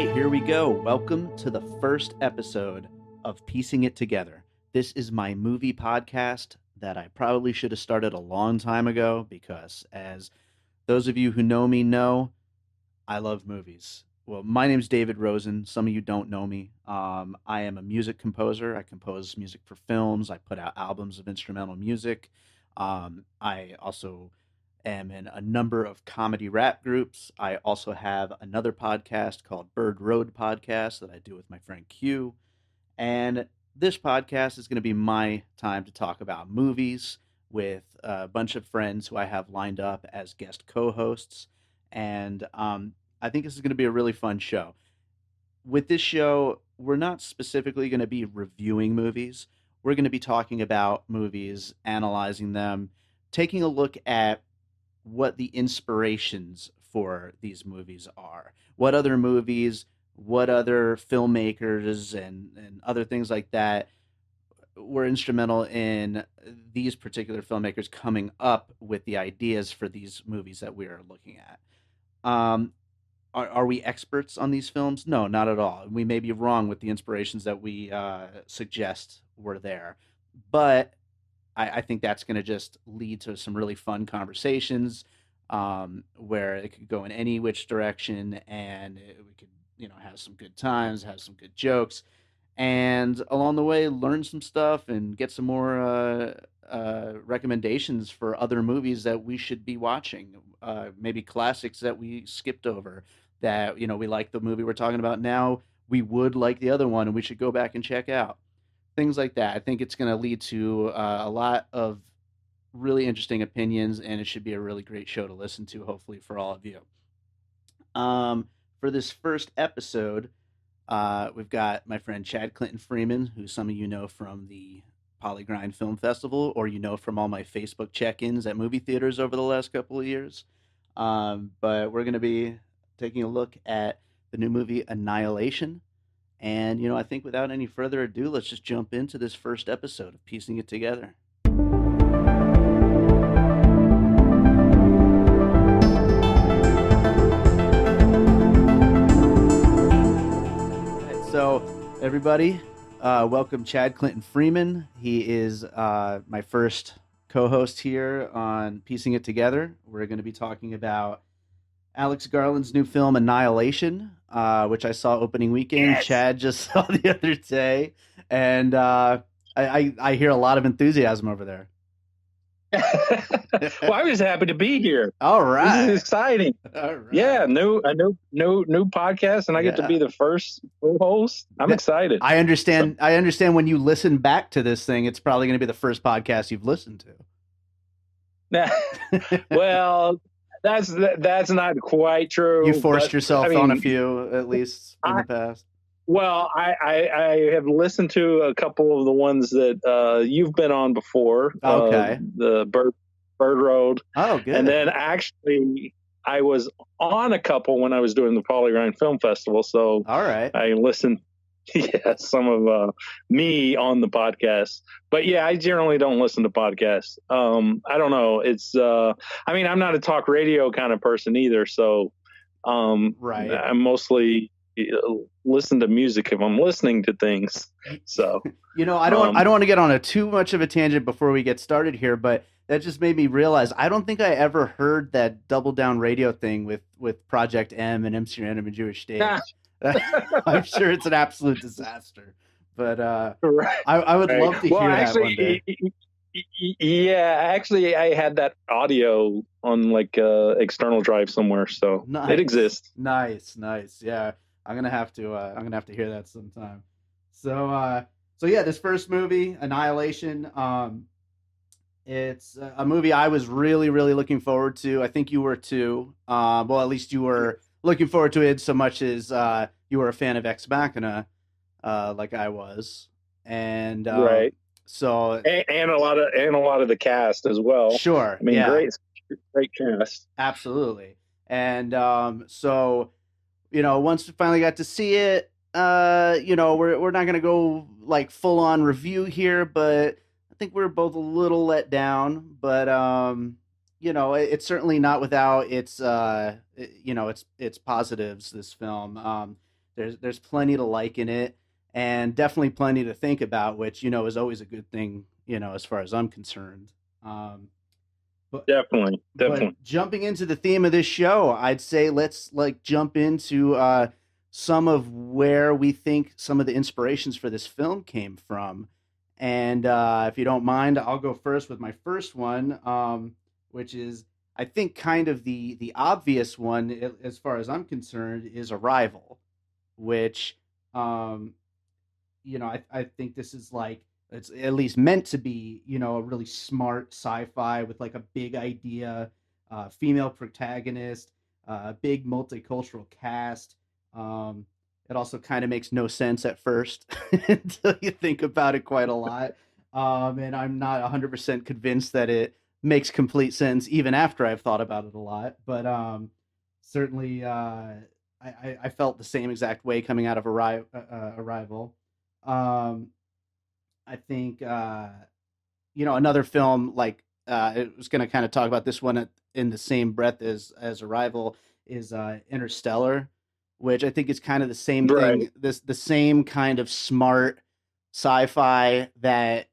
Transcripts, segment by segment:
right, here we go. Welcome to the first episode of Piecing It Together. This is my movie podcast that I probably should have started a long time ago because, as those of you who know me know, I love movies. Well, my name's David Rosen. Some of you don't know me. I am a music composer. I compose music for films. I put out albums of instrumental music. I also am in a number of comedy rap groups. I also have another podcast called Bird Road Podcast that I do with my friend Q. And this podcast is going to be my time to talk about movies with a bunch of friends who I have lined up as guest co hosts. And I think this is going to be a really fun show. With this show, we're not specifically going to be reviewing movies. We're going to be talking about movies, analyzing them, taking a look at what the inspirations for these movies are. What other movies, what other filmmakers, and other things like that were instrumental in these particular filmmakers coming up with the ideas for these movies that we are looking at. Um, are we experts on these films? No, not at all. We may be wrong with the inspirations that we suggest were there, but I think that's going to just lead to some really fun conversations where it could go in any which direction, and we could, have some good times, have some good jokes, and along the way, learn some stuff and get some more recommendations for other movies that we should be watching. Maybe classics that we skipped over that, we like the movie we're talking about now. We would like the other one, and we should go back and check out things like that. I think it's going to lead to a lot of really interesting opinions, and it should be a really great show to listen to, hopefully, for all of you. For this first episode, we've got my friend Chad Clinton Freeman, who some of you know from the Polygrind Film Festival, or from all my Facebook check-ins at movie theaters over the last couple of years. But we're going to be taking a look at the new movie Annihilation. And, I think without any further ado, let's just jump into this first episode of Piecing It Together. So, everybody, welcome Chad Clinton Freeman. He is my first co-host here on Piecing It Together. We're going to be talking about Alex Garland's new film Annihilation, which I saw opening weekend. Yes. Chad just saw the other day, and I hear a lot of enthusiasm over there. Well, I was happy to be here. All right, this is exciting. All right. Yeah, new podcast, and I get to be the first co-host. I'm excited. I understand. I understand when you listen back to this thing, it's probably going to be the first podcast you've listened to. Well, that's not quite true. You forced yourself on a few, at least in the past. Well, I have listened to a couple of the ones that you've been on before. Okay. The Bird Road. Oh, good. And then actually, I was on a couple when I was doing the Polygrind Film Festival. So all right, I listened. Yeah, some of me on the podcast, but yeah, I generally don't listen to podcasts. I don't know. It's I'm not a talk radio kind of person either. So right, I'm mostly listen to music if I'm listening to things. So I don't want to get on too much of a tangent before we get started here, but that just made me realize I don't think I ever heard that Double Down Radio thing with Project M and MC Random and Jewish Stage. I'm sure it's an absolute disaster, but right. I would love to hear that one day. Yeah, actually, I had that audio on like external drive somewhere, so nice. It exists. Nice. Yeah, I'm gonna have to hear that sometime. So yeah, this first movie, Annihilation. It's a movie I was really, really looking forward to. I think you were too. Well, at least you were looking forward to it so much as you were a fan of Ex Machina, like I was, and right. So and a lot of the cast as well. Sure, I mean, yeah. great cast. Absolutely, and so once we finally got to see it, we're not gonna go like full on review here, but I think we're both a little let down, but it's certainly not without its its positives. This film, There's plenty to like in it, and definitely plenty to think about, which is always a good thing, as far as I'm concerned. Um, but Definitely, definitely. jumping into the theme of this show, I'd say let's like jump into some of where we think some of the inspirations for this film came from. And if you don't mind, I'll go first with my first one, which is I think kind of the obvious one as far as I'm concerned is Arrival, which um, I think this is like it's at least meant to be, a really smart sci-fi with like a big idea, female protagonist, big multicultural cast. Um, it also kind of makes no sense at first until you think about it quite a lot. And I'm not 100% convinced that it makes complete sense even after I've thought about it a lot. But certainly, I felt the same exact way coming out of Arrival. Um, I think another film like I was going to kind of talk about this one in the same breath as Arrival is Interstellar, which I think is kind of the same Right. thing. The same kind of smart sci-fi that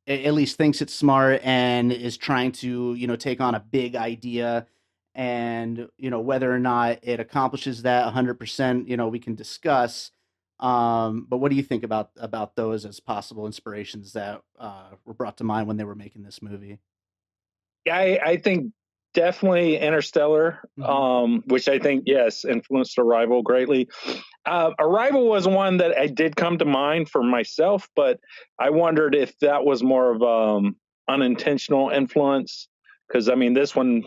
at least thinks it's smart and is trying to take on a big idea, and whether or not it accomplishes that 100%, we can discuss. But what do you think about those as possible inspirations that were brought to mind when they were making this movie? I think definitely Interstellar, Hmm. which I think, yes, influenced Arrival greatly. Arrival was one that I did come to mind for myself, but I wondered if that was more of unintentional influence. Because I mean, this one,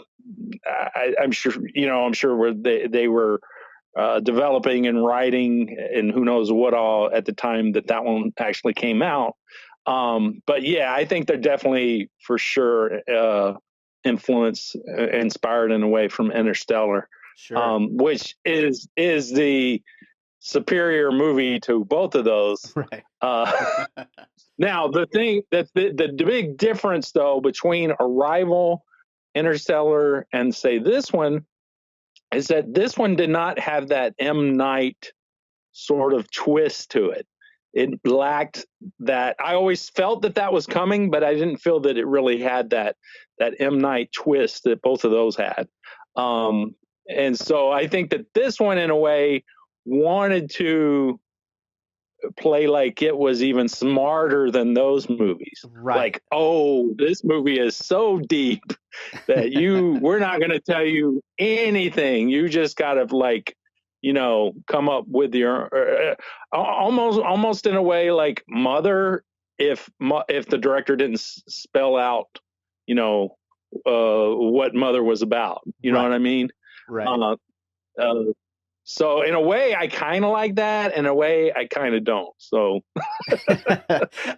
I'm sure I'm sure they were developing and writing and who knows what all at the time that one actually came out. But yeah, I think they're definitely for sure influenced, inspired in a way from Interstellar, Sure. which is the superior movie to both of those. Right. Uh, now, the thing that the big difference though between Arrival, Interstellar, and say this one is that this one did not have that M. Night sort of twist to it. It lacked that. I always felt that was coming, but I didn't feel that it really had that M. Night twist that both of those had. Um, and so I think that this one, in a way, wanted to play like it was even smarter than those movies. Right. Like, oh, this movie is so deep that we're not going to tell you anything. You just got to like, come up with your almost in a way like Mother. If the director didn't spell out, you know, what Mother was about, you know what Right. I mean? Right. Uh, uh, so in a way, I kind of like that. In a way, I kind of don't. So,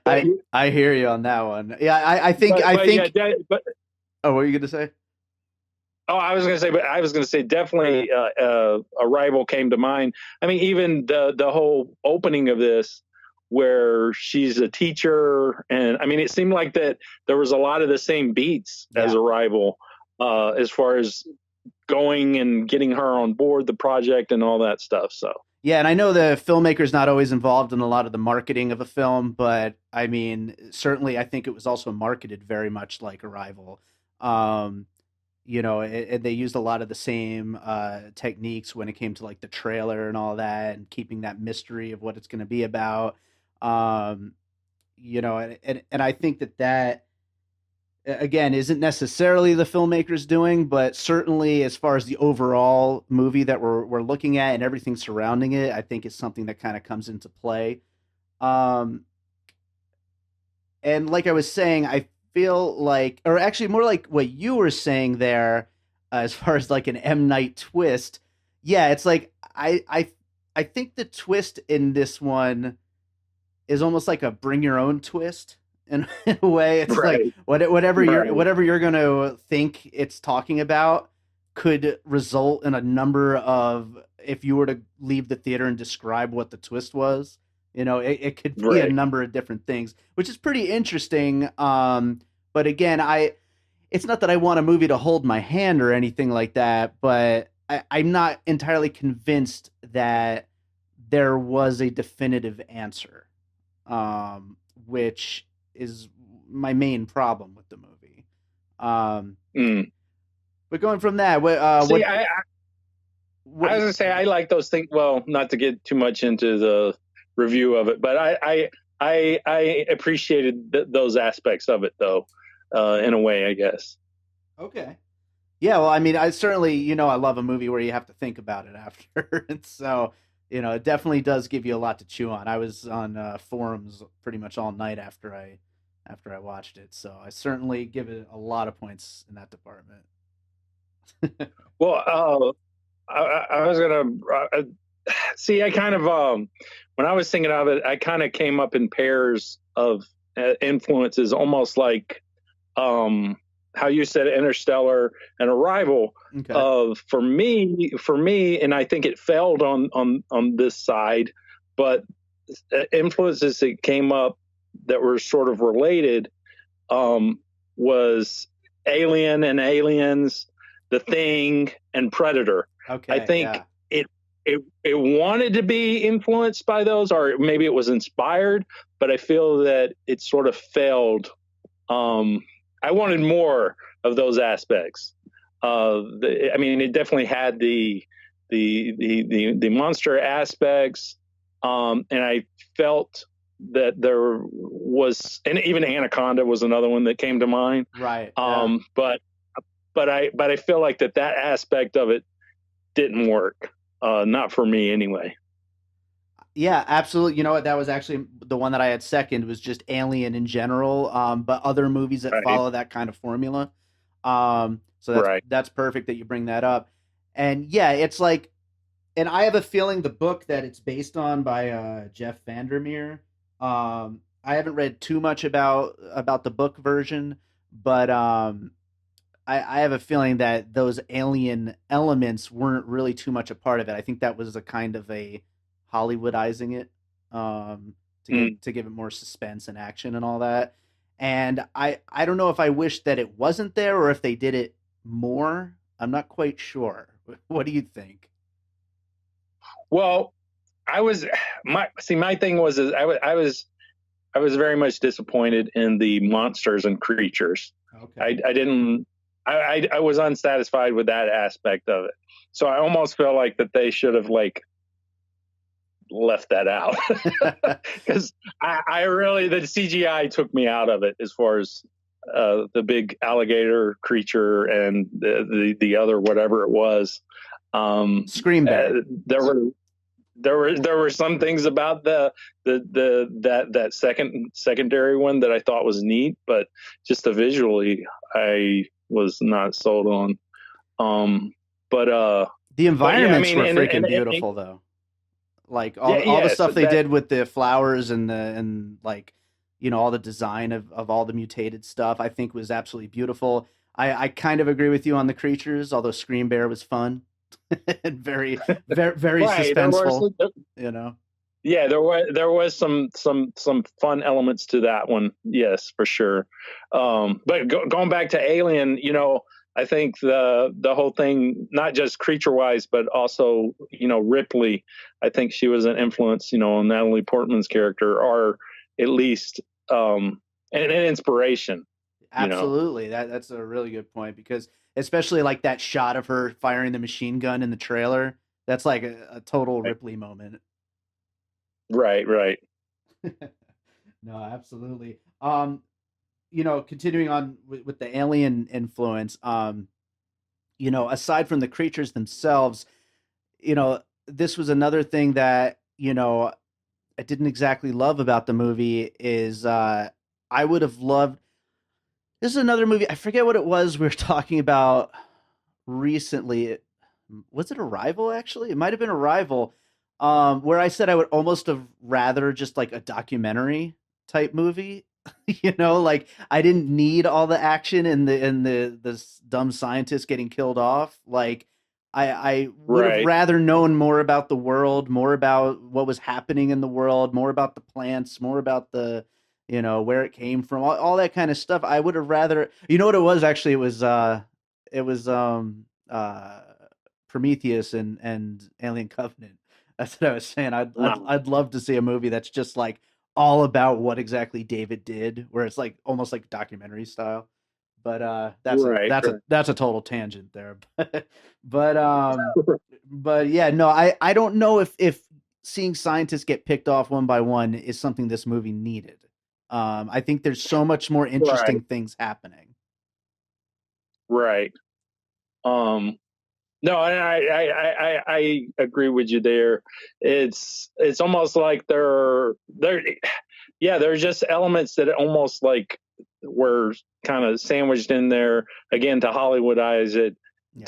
but I hear you on that one. Yeah, I think but yeah, but Oh, what were you gonna say? oh, I was going to say definitely Arrival came to mind. I mean, even the whole opening of this, where she's a teacher, and I mean, it seemed like that there was a lot of the same beats as Yeah. Arrival, as far as going and getting her on board the project and all that stuff. So Yeah, and I know the filmmaker's not always involved in a lot of the marketing of a film, but I mean, certainly I think it was also marketed very much like Arrival. Um, and they used a lot of the same techniques when it came to like the trailer and all that, and keeping that mystery of what it's going to be about. Um, and I think that again isn't necessarily the filmmaker's doing, but certainly as far as the overall movie that we're looking at and everything surrounding it, I think is something that kind of comes into play. Um, and like I was saying, I feel like, or actually more like what you were saying there, as far as like an M Night twist. Yeah, it's like I think the twist in this one is almost like a bring your own twist in a way. It's like right, right, whatever you're going to think it's talking about could result in a number of, if you were to leave the theater and describe what the twist was, it could be a right. number of different things, which is pretty interesting. But again, it's not that I want a movie to hold my hand or anything like that, but I'm not entirely convinced that there was a definitive answer, which is my main problem with the movie. Um, Mm. but going from that, See, what I was gonna say I like those things. Well, not to get too much into the review of it, but I appreciated those aspects of it, though, in a way, I guess. Okay. Yeah, well, I mean, I certainly, I love a movie where you have to think about it after. And so, it definitely does give you a lot to chew on. I was on forums pretty much all night after I watched it. So I certainly give it a lot of points in that department. Well, I was gonna see. I kind of when I was thinking of it, I kind of came up in pairs of influences, almost like um, how you said Interstellar and Arrival. Okay. Of for me, and I think it failed on this side, but influences that came up that were sort of related um, was Alien and Aliens, The Thing, and Predator. I Okay. think Yeah. it wanted to be influenced by those, or maybe it was inspired, but I feel that it sort of failed. I wanted more of those aspects. I mean, it definitely had the monster aspects, and I felt that there was, and even Anaconda was another one that came to mind. Right. Yeah. But I feel like that aspect of it didn't work. Not for me anyway. Yeah, absolutely. You know what? That was actually the one that I had second was just Alien in general, but other movies that Right. follow that kind of formula. So that's Right. that's perfect that you bring that up. And yeah, it's like, and I have a feeling the book that it's based on by Jeff Vandermeer. I haven't read too much about the book version, but I have a feeling that those alien elements weren't really too much a part of it. I think that was a kind of a Hollywoodizing it, to give Mm. to give it more suspense and action and all that. And I don't know if I wish that it wasn't there or if they did it more. I'm not quite sure. What do you think? Well, I was my thing was is I was very much disappointed in the monsters and creatures. Okay. I didn't. I was unsatisfied with that aspect of it. So I almost feel like that they should have like left that out because I really the CGI took me out of it as far as the big alligator creature and the other whatever it was. Scream Bear. There were there were some things about that secondary one that I thought was neat, but just the visually I was not sold on. Um, but The yeah, I environments mean, were freaking beautiful though. Like yeah, all the yes, stuff they that did with the flowers and like all the design of all the mutated stuff I think was absolutely beautiful. I kind of agree with you on the creatures, although Scream Bear was fun and very right. There were suspenseful, some, you know. yeah, there was some fun elements to that one. Yes, for sure. But going back to Alien, I think the whole thing, not just creature wise, but also Ripley. I think she was an influence, on Natalie Portman's character, or at least an inspiration. You know, Absolutely. That's a really good point because especially like that shot of her firing the machine gun in the trailer, that's like a total right, Ripley moment. right, right. No, absolutely. Continuing on with the alien influence, aside from the creatures themselves, this was another thing that, I didn't exactly love about the movie is I would have loved this is another movie. I forget what it was we were talking about recently. Was it Arrival actually? It might have been Arrival. Where I said I would almost have rather just like a documentary type movie. Like I didn't need all the action and the dumb scientist getting killed off. Like I would have Right, rather known more about the world, more about what was happening in the world, more about the plants, more about the where it came from, all that kind of stuff. I would have rather what it was actually, it was Prometheus and Alien Covenant. That's what I was saying. No. I'd love to see a movie that's just like all about what exactly David did, where it's like almost like documentary style. But Right, right. that's a total tangent there. But but yeah, no, I don't know if seeing scientists get picked off one by one is something this movie needed. I think there's so much more Right, interesting things happening. right. Um, no, I agree with you there. It's almost like yeah, there's just elements that almost like were kind of sandwiched in there again to Hollywoodize it, Yeah.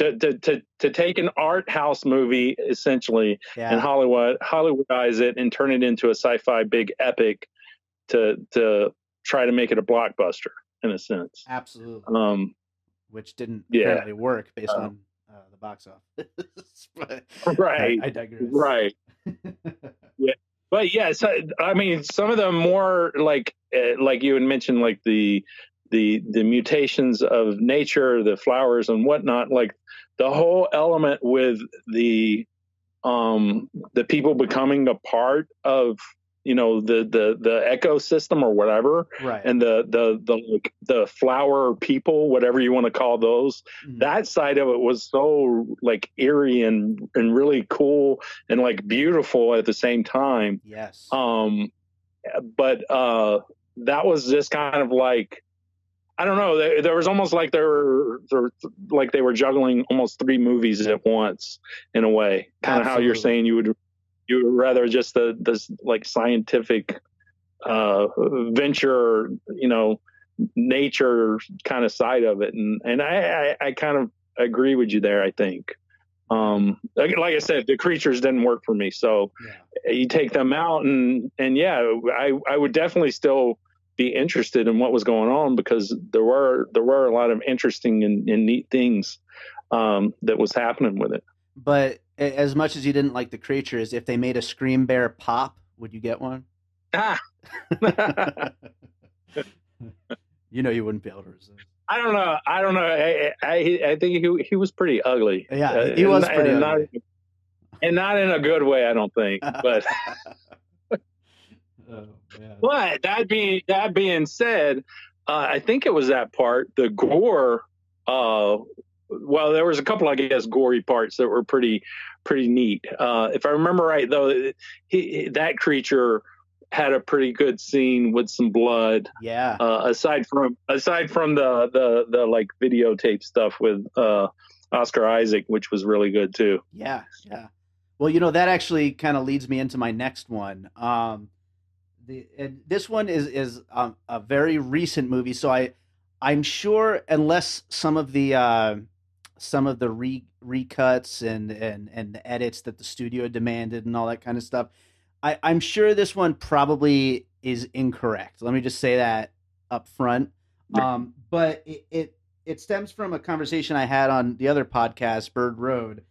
to take an art house movie essentially and Yeah, Hollywoodize it and turn it into a sci-fi big epic to try to make it a blockbuster in a sense. absolutely. Um, Which didn't yeah, apparently work based uh, on the box office. But right, I digress. right. Yeah, but yeah, so I mean, some of the more like you had mentioned, like the mutations of nature, the flowers and whatnot, like the whole element with the the people becoming a part of the ecosystem or whatever, Right. and the flower people, whatever you want to call those, Mhm. that side of it was so like eerie and really cool and like beautiful at the same time. Yes. um but that was just kind of like, I don't know. There was almost like like they were juggling almost three movies at once in a way. Kind of how you're Absolutely. saying you would rather just this like scientific venture, nature kind of side of it, and I kind of agree with you there. I think, Yeah. like I said, the creatures didn't work for me, so Yeah. you take them out, and yeah, I would definitely still be interested in what was going on because there were a lot of interesting and neat things that was happening with it. But as much as you didn't like the creatures, if they made a Scream Bear pop, would you get one? Ah, You know you wouldn't be able to resist. I don't know. I don't know. I think he was pretty ugly, Yeah, he was pretty ugly. and not in a good way. I don't think. But Oh man. that being said, I think it was that part, the gore. Well, there was a couple, I guess, gory parts that were pretty neat. If I remember right, though, that creature had a pretty good scene with some blood. Yeah. Aside from the like videotape stuff with Oscar Isaac, which was really good too. Yeah. Yeah. Well, that actually kind of leads me into my next one. This one is a very recent movie, so I'm sure unless some of the recuts and the edits that the studio demanded and all that kind of stuff, I'm sure this one probably is incorrect. Let me just say that up front. But it stems from a conversation I had on the other podcast, Bird Road,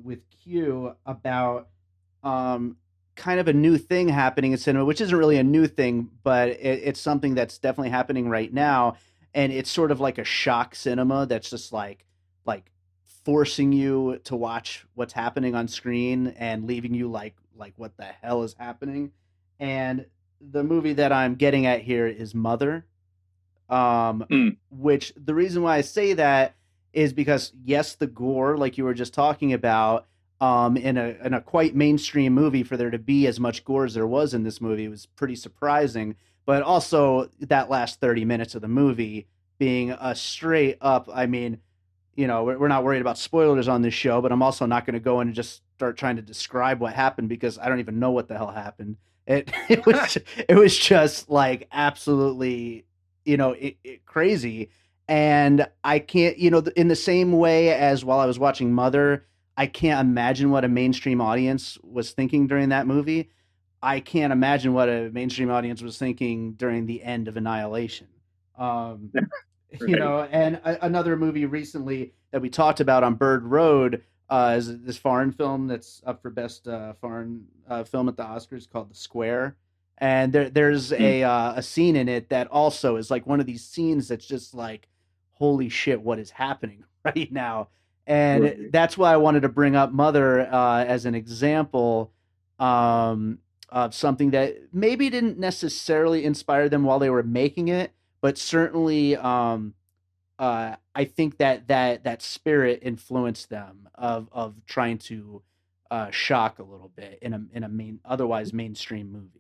with Q about um, kind of a new thing happening in cinema, which isn't really a new thing, but it's something that's definitely happening right now. And it's sort of like a shock cinema that's just like forcing you to watch what's happening on screen and leaving you like what the hell is happening. And the movie that I'm getting at here is Mother, Mm, which the reason why I say that is because yes, the gore, like you were just talking about, in a quite mainstream movie, for there to be as much gore as there was in this movie was pretty surprising. But also that last 30 minutes of the movie being a straight up, I mean, we're not worried about spoilers on this show, but I'm also not going to go in and just start trying to describe what happened because I don't even know what the hell happened. It was just like absolutely, crazy. And I can't, in the same way as while I was watching Mother, I can't imagine what a mainstream audience was thinking during that movie. I can't imagine what a mainstream audience was thinking during the end of Annihilation. Um, right. and another movie recently that we talked about on Bird Road is this foreign film that's up for best foreign film at the Oscars called The Square. And there's Mm, a scene in it that also is like one of these scenes that's just like, holy shit, what is happening right now? And Right. that's why I wanted to bring up Mother as an example of something that maybe didn't necessarily inspire them while they were making it, but certainly I think that spirit influenced them of trying to shock a little bit in a otherwise mainstream movie.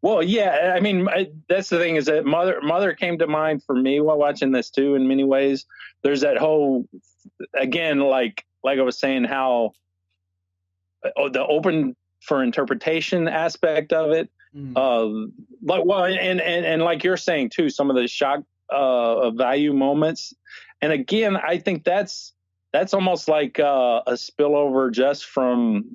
Well, yeah, I mean, that's the thing is that Mother came to mind for me while watching this too. In many ways, there's that whole again, like I was saying, how the open for interpretation aspect of it. Mm, Uh, like well, and like you're saying too, some of the shock value moments. And again, I think that's almost like a spillover just from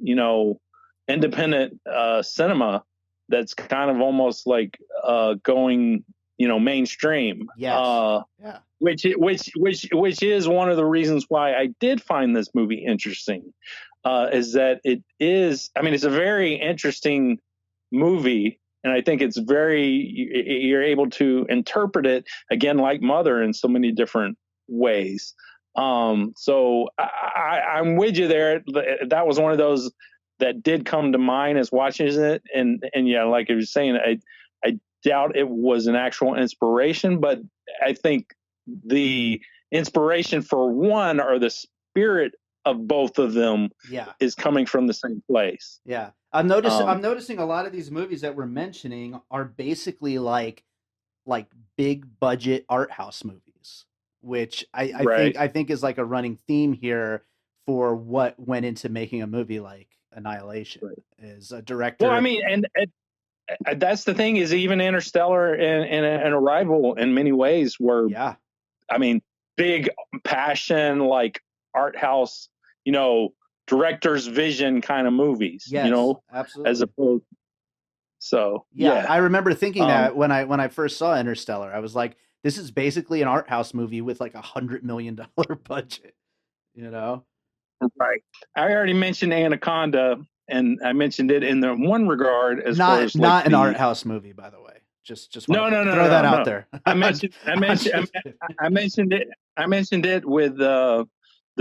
independent cinema. That's kind of almost like going mainstream. yes. Yeah. Which is one of the reasons why I did find this movie interesting, is that it is. I mean, it's a very interesting movie, and I think it's you're able to interpret it again like Mother in so many different ways. So I'm with you there. That was one of those that did come to mind as watching it, and yeah, like I was saying, I doubt it was an actual inspiration, but I think the inspiration for one or the spirit of both of them Yeah. is coming from the same place. Yeah. I'm Um, noticing a lot of these movies that we're mentioning are basically like big budget art house movies, which right. I think is like a running theme here for what went into making a movie like Annihilation Right. is a Well, I director. mean, and that's the thing is even Interstellar and Arrival in many ways were, Yeah. I mean, big passion, like art house, you know, director's vision kind of movies, Yes, as absolutely. opposed. So Yeah, yeah, I remember thinking um, that when I first saw Interstellar, I was like, this is basically an art house movie with like $100 million budget, you know? right. I already mentioned Anaconda, and I mentioned it in the one regard as far as like Not an art the house movie, by the way. Just want no, to no, no, throw that no, out no. there. I mentioned, I I'm mentioned, just kidding. I mentioned it. I mentioned it with the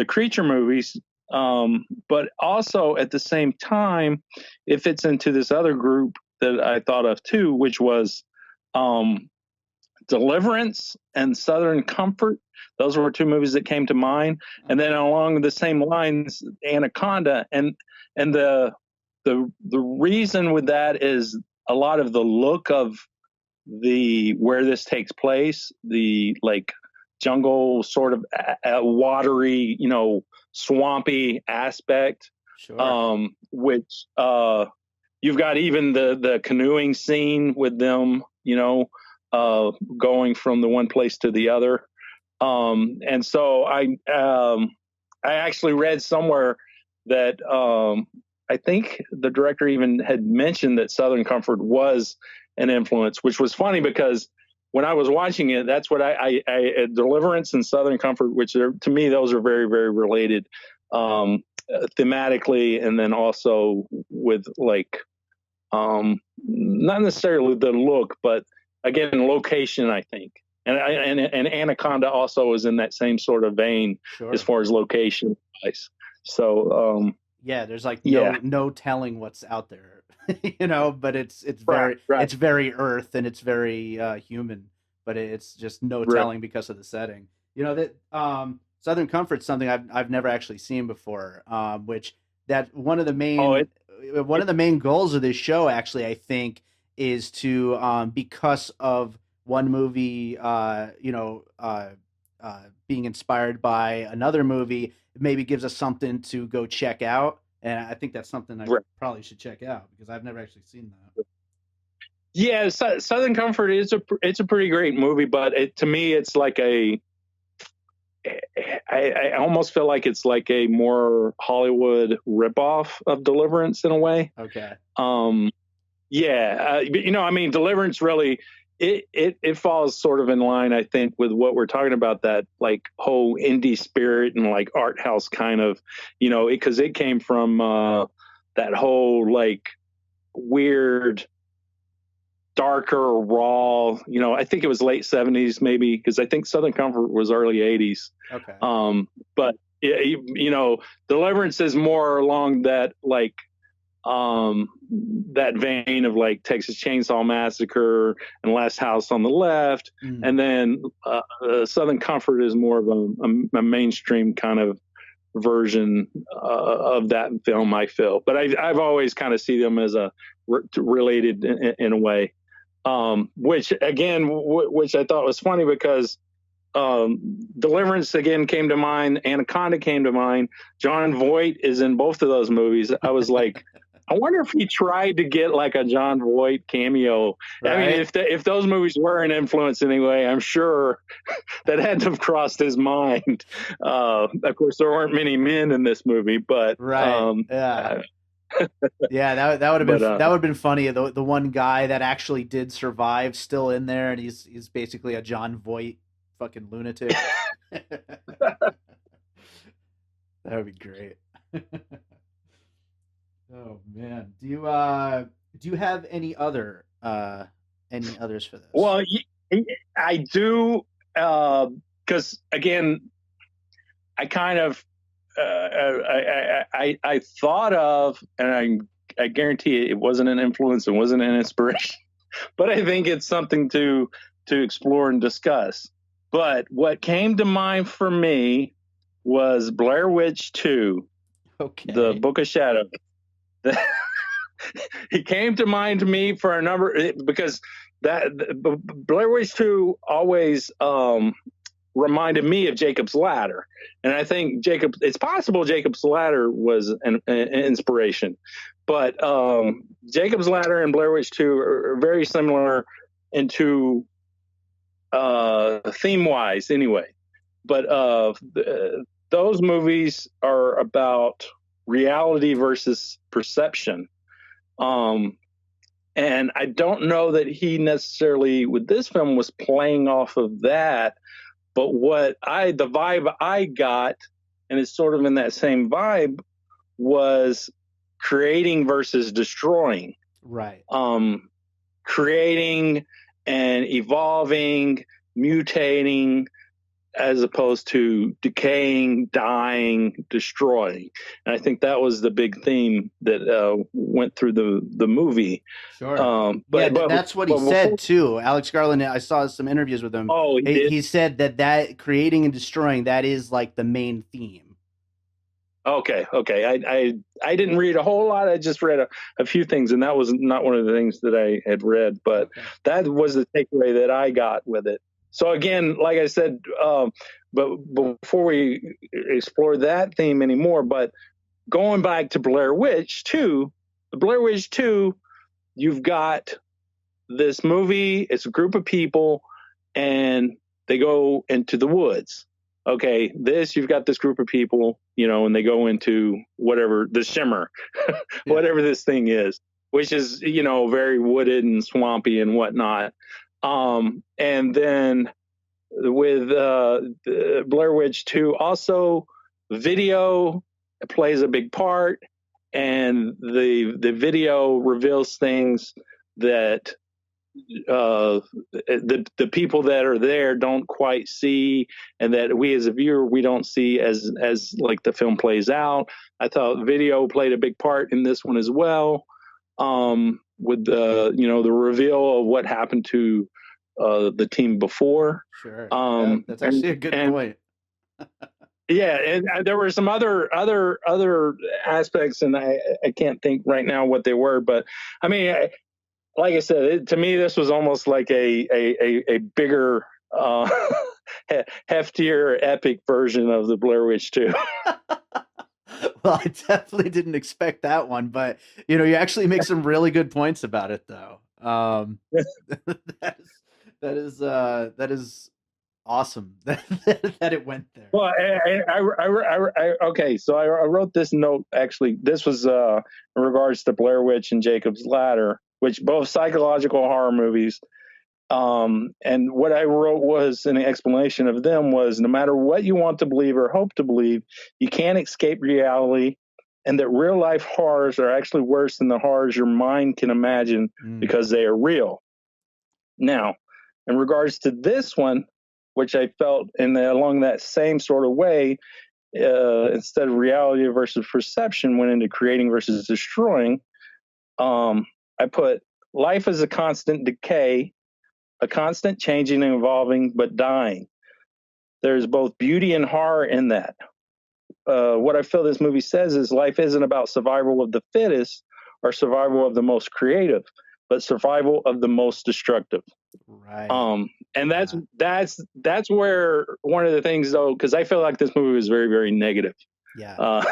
creature movies, but also at the same time, it fits into this other group that I thought of too, which was um, Deliverance and Southern Comfort. Those were two movies that came to mind, and then Okay. along the same lines, Anaconda, and the reason with that is a lot of the look of the where this takes place, the like jungle sort of watery, swampy aspect, Sure. which you've got even the canoeing scene with them, going from the one place to the other. And so I actually read somewhere that I think the director even had mentioned that Southern Comfort was an influence, which was funny because when I was watching it, that's what Deliverance and Southern Comfort, which are, to me, those are very, very related, thematically, and then also with like not necessarily the look, but again, location, I think. And Anaconda also is in that same sort of vein as Sure. far as location wise. So Yeah, there's like yeah, no telling what's out there, but right, right, it's very earth and it's very human, but it's just no right. telling because of the setting. You know that Southern Comfort's something I've never actually seen before, which that Oh, it, one it of the main goals of this show actually I think is to because of one movie being inspired by another movie, it maybe gives us something to go check out. And I think that's something I right. probably should check out because I've never actually seen that. Yeah, Southern Comfort is it's a pretty great movie, but to me, it's like I almost feel like it's like a more Hollywood ripoff of Deliverance in a way. Okay. Um, Yeah, but, I mean, Deliverance really it falls sort of in line, I think, with what we're talking about, that like whole indie spirit and like art house kind of, because it came from that whole like weird darker, raw. I think it was late 70s maybe, because I think Southern Comfort was early 80s. Okay. But Deliverance is more along that that vein of like Texas Chainsaw Massacre and Last House on the Left, and then Southern Comfort is more of a mainstream kind of version of that film, I feel. But I've always kind of see them as related in a way, which I thought was funny because Deliverance again came to mind, Anaconda came to mind. Jon Voight is in both of those movies. I was like, I wonder if he tried to get like a Jon Voight cameo. Right? I mean, if those movies were an influence anyway, I'm sure that had to have crossed his mind. Of course, there weren't many men in this movie, but yeah, that would have been funny. The one guy that actually did survive still in there, and he's basically a Jon Voight fucking lunatic. That would be great. Oh man, do you have any others for this? Well, I do, because again, I kind of I thought of, and I guarantee it wasn't an influence, it wasn't an inspiration, but I think it's something to explore and discuss. But what came to mind for me was Blair Witch 2, The Book of Shadows. He came to mind to me for a number, because that Blair Witch 2 always reminded me of Jacob's Ladder, and I think it's possible Jacob's Ladder was an inspiration, but Jacob's Ladder and Blair Witch 2 are very similar into theme wise anyway, but those movies are about reality versus perception. And I don't know that he necessarily with this film was playing off of that, but the vibe I got, and it's sort of in that same vibe, was creating versus destroying. Right. Creating and evolving, mutating, as opposed to decaying, dying, destroying. And I think that was the big theme that went through the movie. Sure. But that's what he said too. Alex Garland, I saw some interviews with him. Oh, he said that creating and destroying, that is like the main theme. Okay. I didn't read a whole lot. I just read a few things, and that was not one of the things that I had read, but that was the takeaway that I got with it. So again, like I said, but before we explore that theme anymore, but going back to Blair Witch 2, the Blair Witch 2, you've got this movie, it's a group of people, and they go into the woods. Okay, you've got this group of people, and they go into whatever, the shimmer, whatever this thing is, which is, very wooded and swampy and whatnot. And then with Blair Witch 2, also video plays a big part, and the video reveals things that the people that are there don't quite see, and that we as a viewer, we don't see as like the film plays out. I thought video played a big part in this one as well, with the reveal of what happened to the team before. Sure. That's actually a good point. Yeah, and there were some other aspects, and I can't think right now what they were, but I mean, like I said, to me, this was almost like a bigger, heftier, epic version of the Blair Witch 2. Well, I definitely didn't expect that one, but you actually make some really good points about it, though. That is awesome that it went there. Well, okay, so I wrote this note. Actually, this was in regards to Blair Witch and Jacob's Ladder, which both psychological horror movies. And what I wrote was an explanation of them was, no matter what you want to believe or hope to believe, you can't escape reality, and that real life horrors are actually worse than the horrors your mind can imagine because they are real. Now, in regards to this one, which I felt along that same sort of way, instead of reality versus perception, went into creating versus destroying. I put life as a constant decay, a constant changing and evolving, but dying. There's both beauty and horror in that. What I feel this movie says is life isn't about survival of the fittest or survival of the most creative, but survival of the most destructive. Right. And that's where one of the things though, because I feel like this movie was very, very negative. Yeah. Uh,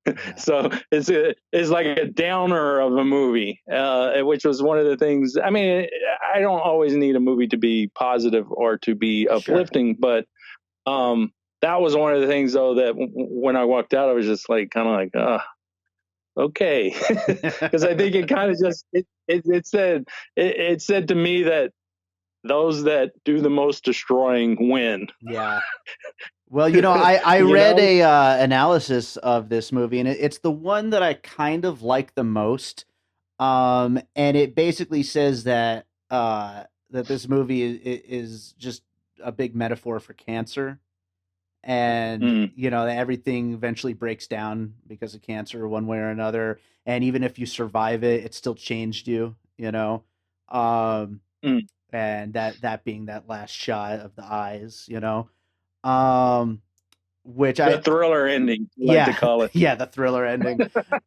Yeah. so it's like a downer of a movie, which was one of the things. I mean, I don't always need a movie to be positive or to be Sure. uplifting, but that was one of the things though that when I walked out, I was just like kind of like, okay, because I think it kind of just it said to me that those that do the most destroying win. Yeah. Well, I You read know? a analysis of this movie, and it's the one that I kind of like the most. And it basically says that that this movie is just a big metaphor for cancer, and Mm, that everything eventually breaks down because of cancer one way or another, and even if you survive it, it still changed you. Um, mm. and that being that last shot of the eyes, um, which The I thriller ending, I like to yeah, call it. yeah, the thriller ending.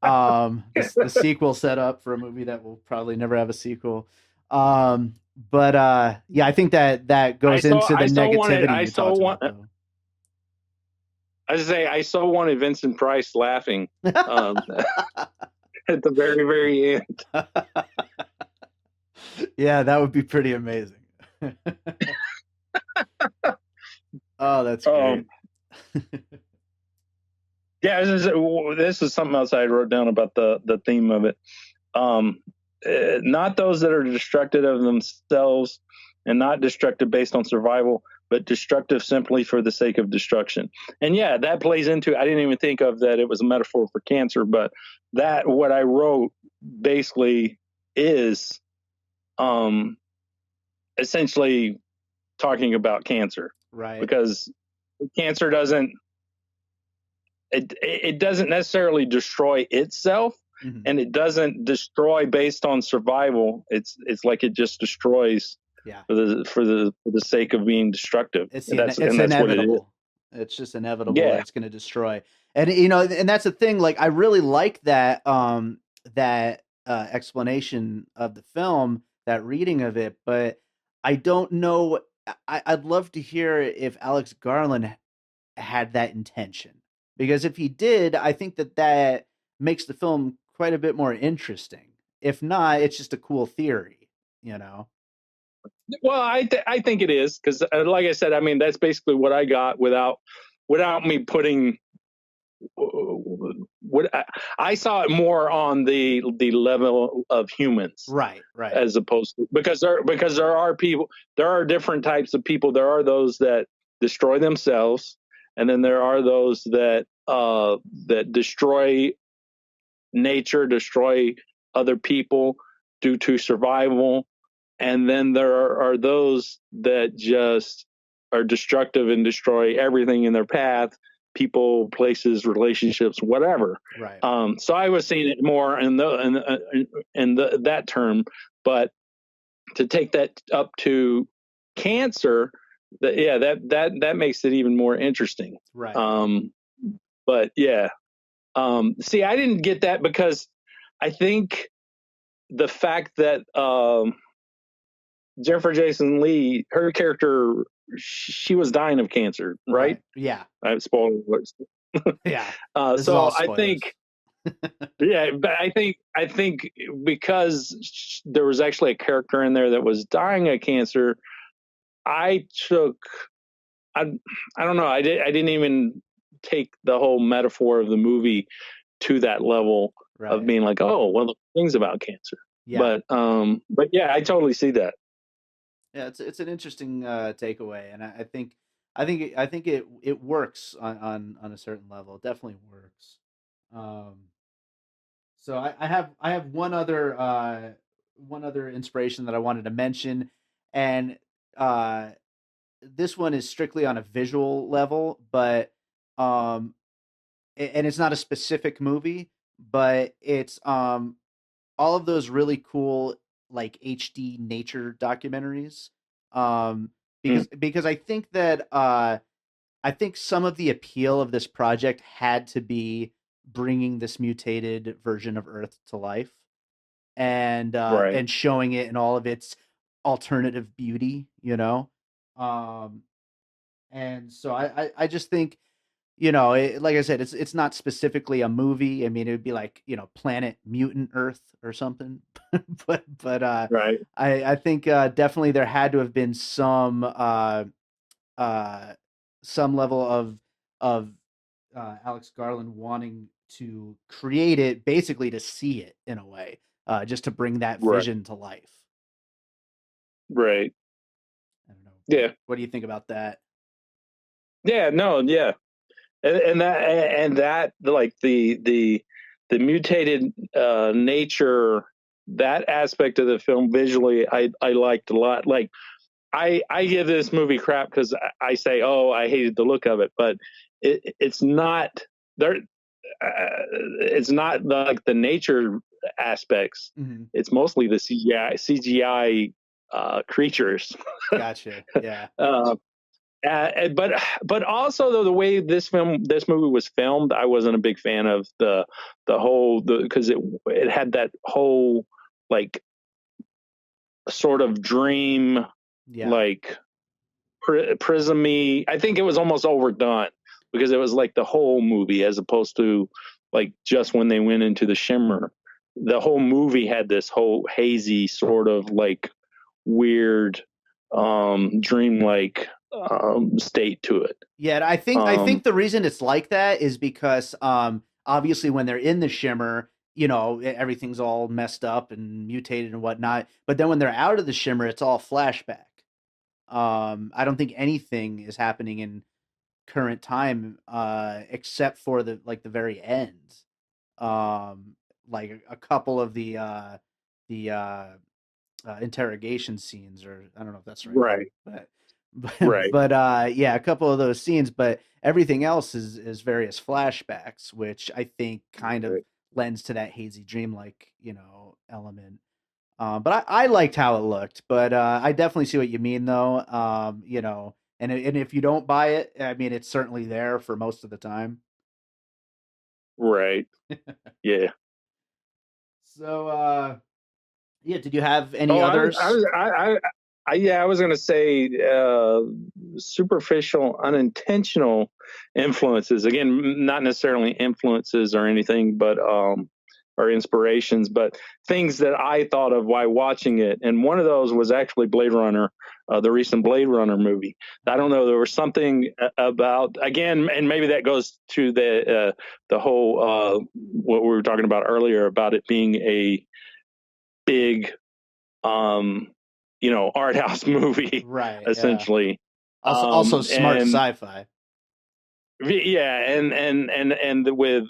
The sequel set up for a movie that will probably never have a sequel. But yeah, I think that goes into the negativity I you so talked want about, though. I say I so wanted Vincent Price laughing um, at the very, very end. Yeah, that would be pretty amazing. Oh, that's great. Um, yeah, this is something else I wrote down about the theme of it. Um, Not those that are destructive of themselves and not destructive based on survival, but destructive simply for the sake of destruction. And yeah, that plays into. I didn't even think of that it was a metaphor for cancer, but that what I wrote basically is um, essentially talking about cancer Right. because cancer it doesn't necessarily destroy itself, Hmm. and it doesn't destroy based on survival. It's like it just destroys Yeah. for the sake of being destructive. And It's that's what it is. inevitable. It's just inevitable that Yeah. it's going to destroy. And and that's the thing. Like, I really like that explanation of the film, that reading of it, but I don't know. I'd love to hear if Alex Garland had that intention, because if he did, I think that makes the film quite a bit more interesting. If not, it's just a cool theory, you know. Well, I think it is because, like I said, I mean that's basically what I got without me putting what I saw it more on the level of humans Right. Right. as opposed to because there are people, there are different types of people. There are those that destroy themselves, and then there are those that destroy nature, destroy other people due to survival, and then there are those that just are destructive and destroy everything in their path, people, places, relationships, whatever. Right. So I was seeing it more in that term, but to take that up to cancer, yeah, that makes it even more interesting. Right. Um, but yeah, see, I didn't get that because I think the fact that Jennifer Jason Lee, her character, she was dying of cancer, right? Right. Yeah. I spoiled words. Yeah. This is all So I think, spoilers. yeah, but I think because there was actually a character in there that was dying of cancer, I took, I, I don't know, I didn't even take the whole metaphor of the movie to that level of Right. being like, oh, well, the things about cancer. Yeah. But yeah, I totally see that. Yeah. It's an interesting takeaway, and I think it works on a certain level. It definitely works. Um, so I have one other inspiration that I wanted to mention, and uh, this one is strictly on a visual level, but um, and it's not a specific movie, but it's all of those really cool like HD nature documentaries. Um, Mm, because I think some of the appeal of this project had to be bringing this mutated version of Earth to life right. and showing it in all of its alternative beauty, you know. Um, and so I just think, you know, like I said, it's not specifically a movie. I mean, it would be like, you know, Planet Mutant Earth or something. But Right. I think definitely there had to have been uh some level of Alex Garland wanting to create it, basically to see it in a way, just to bring that Right. vision to life. Right. I don't know. Yeah. What do you think about that? Yeah. No. Yeah. And that like the mutated nature, that aspect of the film visually, I liked a lot. Like I give this movie crap because I say, oh, I hated the look of it, but it's not there. It's not like the nature aspects. Hmm. It's mostly the CGI creatures. Gotcha. Yeah. uh, but also though the way this movie was filmed, I wasn't a big fan of the whole because it had that whole like sort of dream Yeah. like prismy. I think it was almost overdone because it was like the whole movie as opposed to like just when they went into the shimmer. The whole movie had this whole hazy sort of like weird dreamlike state to it. Yeah, and I Um think the reason it's like that is because obviously when they're in the shimmer, you know, everything's all messed up and mutated and whatnot. But then when they're out of the shimmer, it's all flashback. I don't think anything is happening in current time except for the very end. Um like a couple of the interrogation scenes, or I don't know if that's the right word, right, right, but yeah, a couple of those scenes, but everything else is various flashbacks, which I think kind of right, lends to that hazy dreamlike, you know, element. But I liked how it looked, but I definitely see what you mean though. You know, and if you don't buy it, I mean, it's certainly there for most of the time. right. Yeah. So yeah, did you have any Oh, others? yeah, I was going to say superficial, unintentional influences. Again, not necessarily influences or anything, but or inspirations, but things that I thought of while watching it. And one of those was actually Blade Runner, the recent Blade Runner movie. I don't Okay. know. There was something about again, and maybe that goes to the whole what we were talking about earlier about it being a big um, art house movie Right, yeah. essentially. Also smart And sci-fi. yeah, and with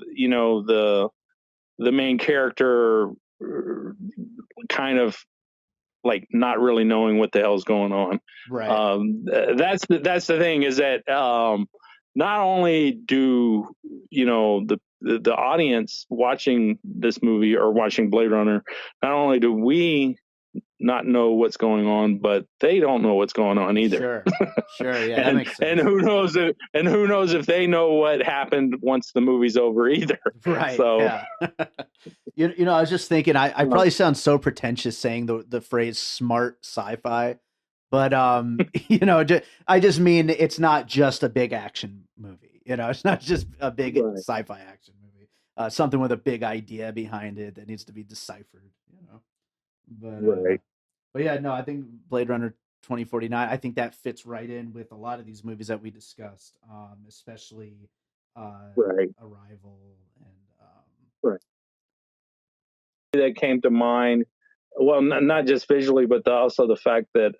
the main character kind of like not really knowing what the hell's going on. Right. That's the thing is that not only do the audience watching this movie or watching Blade Runner, not only do we not know what's going on, but they don't know what's going on either. Sure. Sure, yeah, that and makes and sense. who knows if they know what happened once the movie's over either. Right, So yeah. You know, I was just thinking I uh, probably sound so pretentious saying the phrase smart sci-fi, but you know, I just mean it's not just a big action movie. You know, it's not just a big right, sci-fi action movie. Something with a big idea behind it that needs to be deciphered, you know. right, But yeah, no, I think Blade Runner 2049, I think that fits right in with a lot of these movies that we discussed, especially right, Arrival and right. That came to mind. Well, not just visually, but also the fact that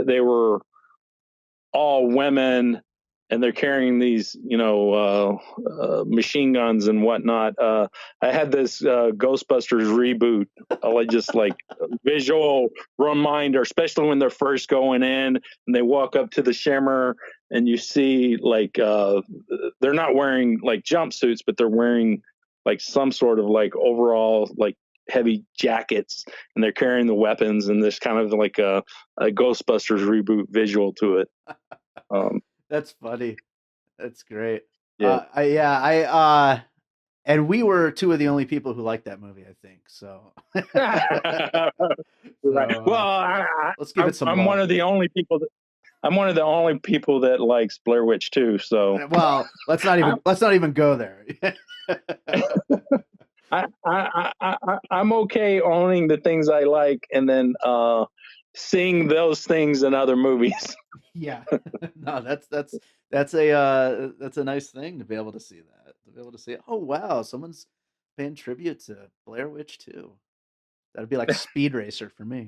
they were all women and they're carrying these, machine guns and whatnot. I had this Ghostbusters reboot, just like visual reminder, especially when they're first going in and they walk up to the shimmer and you see like they're not wearing like jumpsuits, but they're wearing like some sort of like overall like heavy jackets, and they're carrying the weapons, and there's kind of like a Ghostbusters reboot visual to it. That's funny. That's great. Yeah. And we were two of the only people who liked that movie, I think. So, Right. Well, let's give it some I'm love. one of the only people that likes Blair Witch too. So, well, let's not even go there. I'm okay owning the things I like, and then seeing those things in other movies. Yeah, no, that's a nice thing to be able to see that. To be able to see, oh wow, someone's paying tribute to Blair Witch too. That'd be like Speed Racer for me.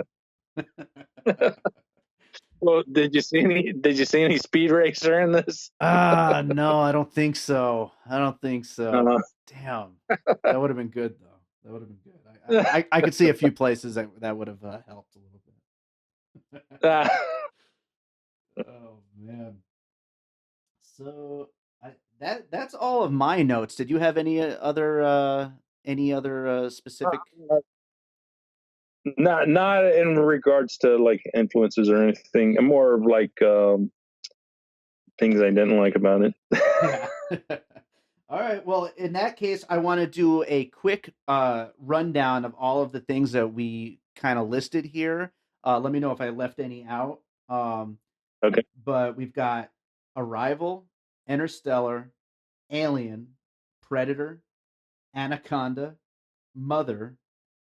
Well, did you see any Speed Racer in this? No, I don't think so. Damn, that would have been good though. That would have been good. I could see a few places that would have helped a little bit. Oh man. So that's all of my notes. Did you have any other specific? Not in regards to like influences or anything. More of like things I didn't like about it. Yeah. All right. Well, in that case, I want to do a quick rundown of all of the things that we kind of listed here. Let me know if I left any out. Okay. But we've got Arrival, Interstellar, Alien, Predator, Anaconda, Mother,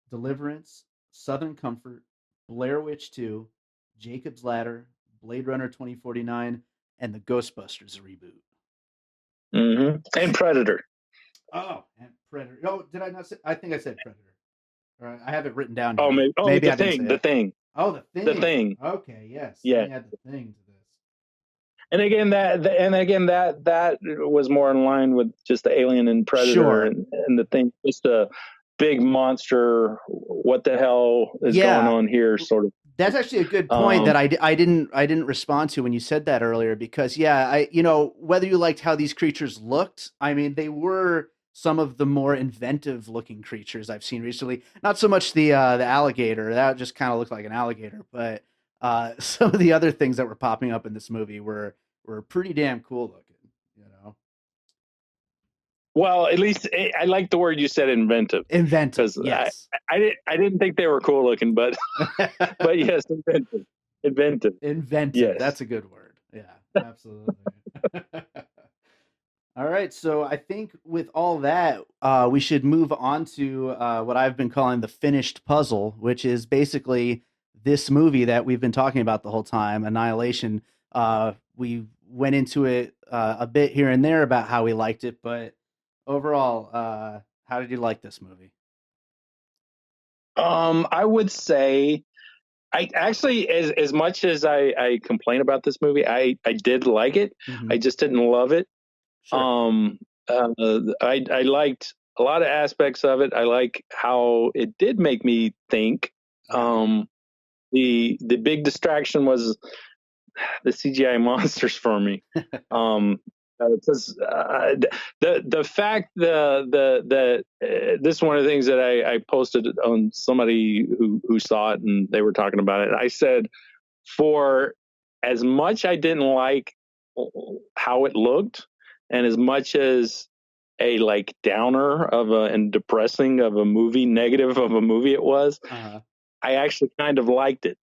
Deliverance, Southern Comfort, Blair Witch 2, Jacob's Ladder, Blade Runner 2049, and the Ghostbusters reboot. Mm-hmm. And Predator. Oh, and Predator. No, did I not say? I think I said Predator. All right, I have it written down. Oh, maybe the I didn't say The it. Thing. Oh, the Thing. The Thing. Okay, yes. Yeah. Let me add the Thing to this. And again, that was more in line with just the Alien and Predator, Sure. and the Thing, just a big monster. What the hell is going on here? Sort of. That's actually a good point that I didn't respond to when you said that earlier, because whether you liked how these creatures looked, I mean, they were some of the more inventive looking creatures I've seen recently. Not so much the alligator, that just kind of looked like an alligator, but some of the other things that were popping up in this movie were pretty damn cool looking. Well, at least I like the word you said, inventive. Inventive, yes. I didn't think they were cool looking, but but yes, inventive. Inventive. Yes. That's a good word. Yeah, absolutely. All right, so I think with all that, we should move on to what I've been calling the finished puzzle, which is basically this movie that we've been talking about the whole time, Annihilation. We went into it a bit here and there about how we liked it, but overall, how did you like this movie? I would say, I actually, as much as I complain about this movie, I did like it. Mm-hmm. I just didn't love it. Sure. I liked a lot of aspects of it. I like how it did make me think. The big distraction was the CGI monsters for me. Because the fact that this is one of the things that I posted on somebody who saw it, and they were talking about it. I said, for as much I didn't like how it looked, and as much as a like downer and depressing of a movie, negative of a movie it was, I actually kind of liked it.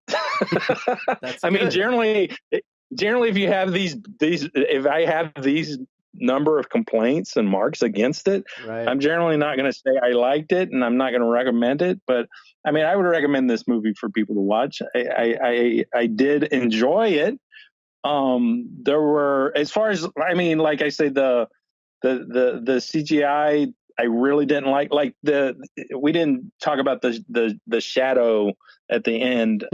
I mean, generally, if you have if I have these number of complaints and marks against it, right, I'm generally not going to say I liked it, and I'm not going to recommend it. But I mean, I would recommend this movie for people to watch. I did enjoy it. There were, as far as, I mean, like I say, the CGI I really didn't like. We didn't talk about the shadow at the end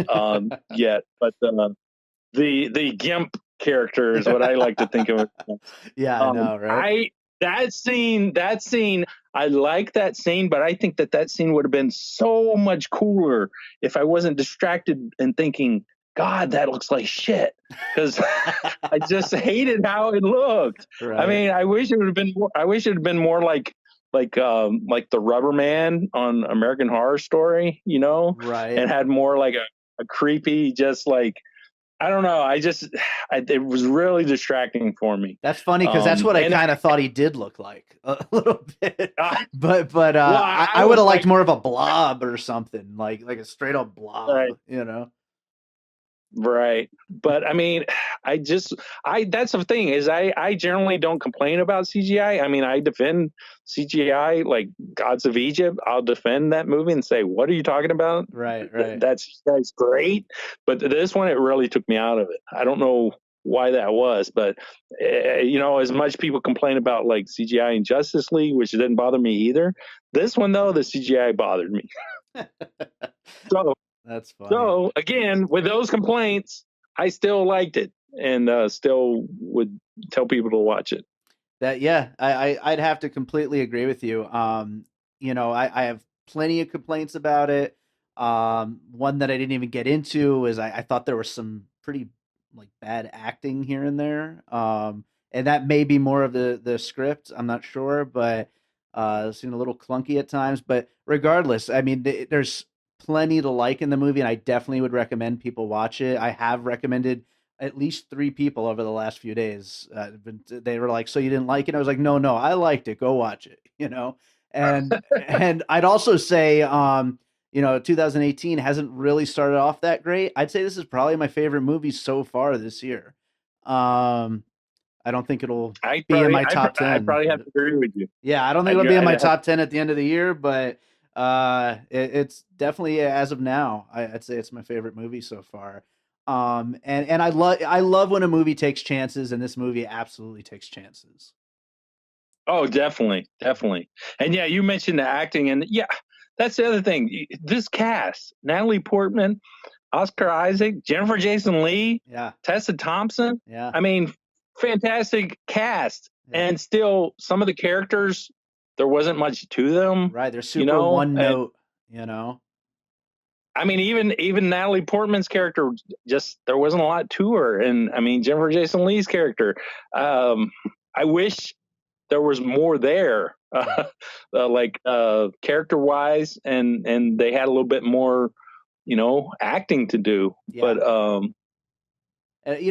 yet, but the GIMP character is what I like to think of it. Yeah, I know, right? I that scene, I like that scene, but I think that scene would have been so much cooler if I wasn't distracted and thinking, God, that looks like shit. Because I just hated how it looked. I Right. mean, I wish it would have been more. I wish it had been more like the Rubber Man on American Horror Story, Right. and had more like a creepy, just like I don't know. It was really distracting for me. That's funny because that's what I And kind of thought he did look like a little bit, I, but well, I I would was have liked like, more of a blob or something, like a straight up blob, right, you know? right. But I mean, that's the thing is I generally don't complain about CGI. I mean, I defend CGI like Gods of Egypt. I'll defend that movie and say, what are you talking about? Right, right. That's great. But this one, it really took me out of it. I don't know why that was, but as much people complain about like CGI in Justice League, which didn't bother me either. This one though, the CGI bothered me. So That's funny. so again, with those complaints, I still liked it and still would tell people to watch it. That yeah, I'd have to completely agree with you. I have plenty of complaints about it. One that I didn't even get into is I thought there was some pretty like bad acting here and there. And that may be more of the script. I'm not sure, but it seemed a little clunky at times. But regardless, I mean, there's plenty to like in the movie, and I definitely would recommend people watch it. I have recommended at least three people over the last few days. They were like, "So you didn't like it?" I was like, "No, no, I liked it. Go watch it." And I'd also say, 2018 hasn't really started off that great. I'd say this is probably my favorite movie so far this year. Um, I don't think it'll be in my top I'd 10. probably have to agree with you. Yeah, I don't think it'll be in my top 10 at the end of the year, but it's definitely as of now, I'd say it's my favorite movie so far. And I love when a movie takes chances, and this movie absolutely takes chances. Oh, definitely, definitely. And yeah, you mentioned the acting, and yeah, that's the other thing. This cast: Natalie Portman, Oscar Isaac, Jennifer Jason Leigh, Yeah, Tessa Thompson. yeah, I mean, fantastic cast, yeah. and still some of the characters there wasn't much to them, Right, they're super one and note, you know. I mean, even Natalie Portman's character, just there wasn't a lot to her, and I mean Jennifer Jason Leigh's character. I wish there was more there, Yeah, like character wise, and they had a little bit more, acting to do. yeah. You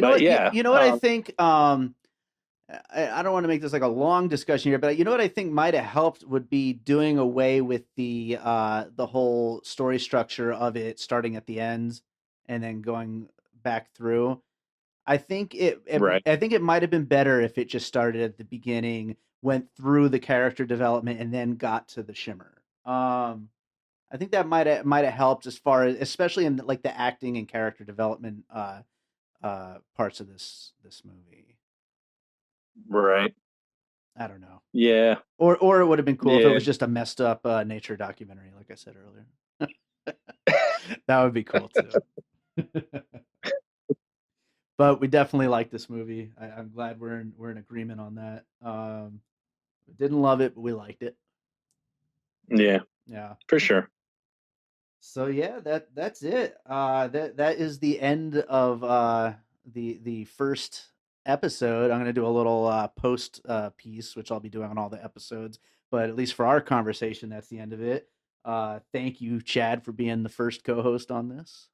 know But what? You, yeah, you know what I think? I don't want to make this like a long discussion here, but you know what I think might have helped would be doing away with the whole story structure of it starting at the end and then going back through. I think right, I think it might have been better if it just started at the beginning, went through the character development, and then got to the shimmer. I think that might have helped as far as especially in like the acting and character development parts of this movie. right, I don't know. yeah, Or it would have been cool if it yeah, was just a messed up nature documentary, like I said earlier. That would be cool too. But we definitely like this movie. I'm glad we're in agreement on that. Didn't love it, but we liked it. yeah, Yeah. for sure. So yeah, that's it. That is the end of the first episode. I'm gonna do a little post piece, which I'll be doing on all the episodes. But at least for our conversation, that's the end of it. Thank you, Chad, for being the first co-host on this.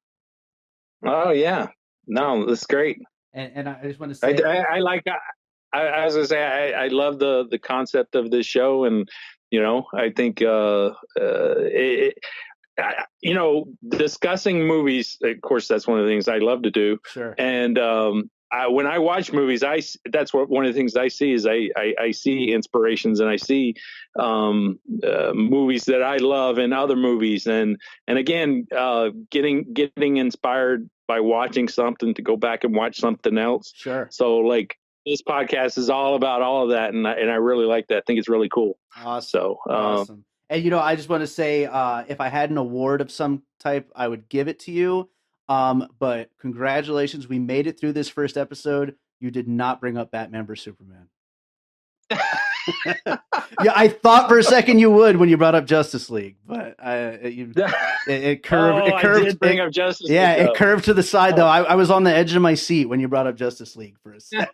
Oh yeah, no, that's great. And I just want to I, say, I, I like. I was gonna say I love the concept of this show, and I think discussing movies. Of course, that's one of the things I love to do. sure, And when I watch movies, that's what one of the things I see is I see inspirations and I see movies that I love in other movies, and again, getting inspired by watching something to go back and watch something else. sure. So like this podcast is all about all of that, and I really like that. I think it's really cool. Awesome. So Awesome. And I just want to say, if I had an award of some type, I would give it to you. But congratulations, we made it through this first episode. You did not bring up Batman vs Superman. Yeah, I thought for a second you would when you brought up Justice League, but it curved. Oh, It I curved. did bring up Justice League Yeah, it though. curved to the side though. Oh. I was on the edge of my seat when you brought up Justice League for a second.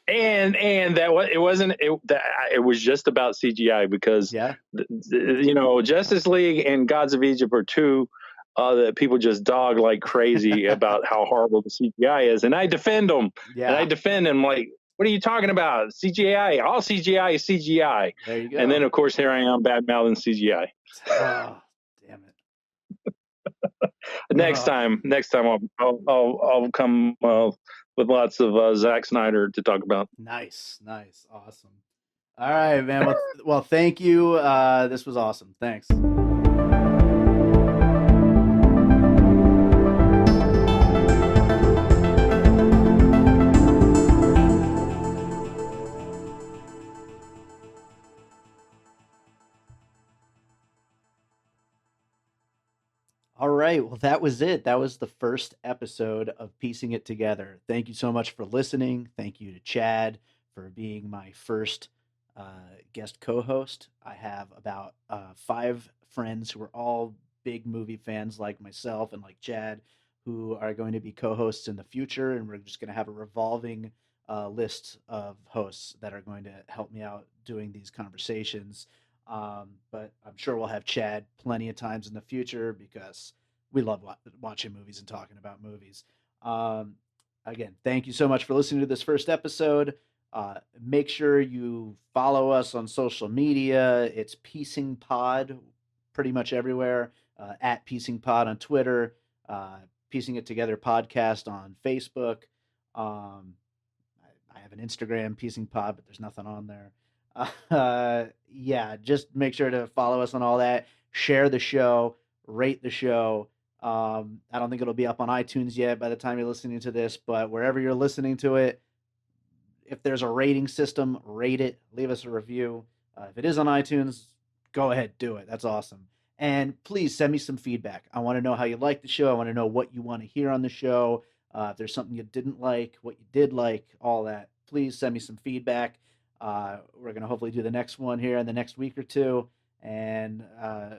And that was, it wasn't it, that it was just about CGI because Yeah, Justice League and Gods of Egypt are two that people just dog like crazy about how horrible the CGI is, and I defend them, yeah. like, what are you talking about? CGI, all CGI is CGI, There you and then go. of course here I am bad mouthing CGI. Oh, damn it. Next Oh, time, I'll come with lots of Zack Snyder to talk about. nice, nice, awesome. All right, man. Well, thank you. This was awesome. Thanks. All right. Well, that was it. That was the first episode of Piecing It Together. Thank you so much for listening. Thank you to Chad for being my first guest co host. I have about 5 friends who are all big movie fans like myself and like Chad who are going to be co hosts in the future. And we're just going to have a revolving list of hosts that are going to help me out doing these conversations. But I'm sure we'll have Chad plenty of times in the future because we love watching movies and talking about movies. Um, Again, thank you so much for listening to this first episode. Make sure you follow us on social media. It's Piecing Pod pretty much everywhere. At Piecing Pod on Twitter, Piecing It Together podcast on Facebook. Um, I have an Instagram, Piecing Pod, but there's nothing on there. Yeah, just make sure to follow us on all that. Share the show, rate the show. I don't think it'll be up on iTunes yet by the time you're listening to this, but wherever you're listening to it, if there's a rating system, rate it, leave us a review. If it is on iTunes, go ahead, do it. That's awesome. And please send me some feedback. I want to know how you like the show. I want to know what you want to hear on the show. If there's something you didn't like, what you did like, all that, please send me some feedback. We're going to hopefully do the next one here in the next week or two. And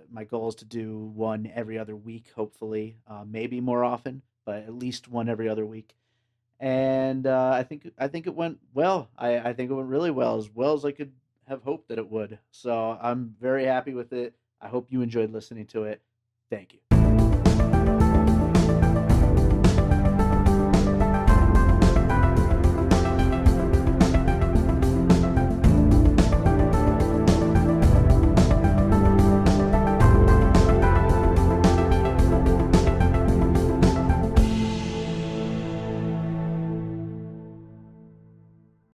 my goal is to do one every other week, hopefully, maybe more often, but at least one every other week. And I think it went well. I think it went really well as I could have hoped that it would. So I'm very happy with it. I hope you enjoyed listening to it. Thank you.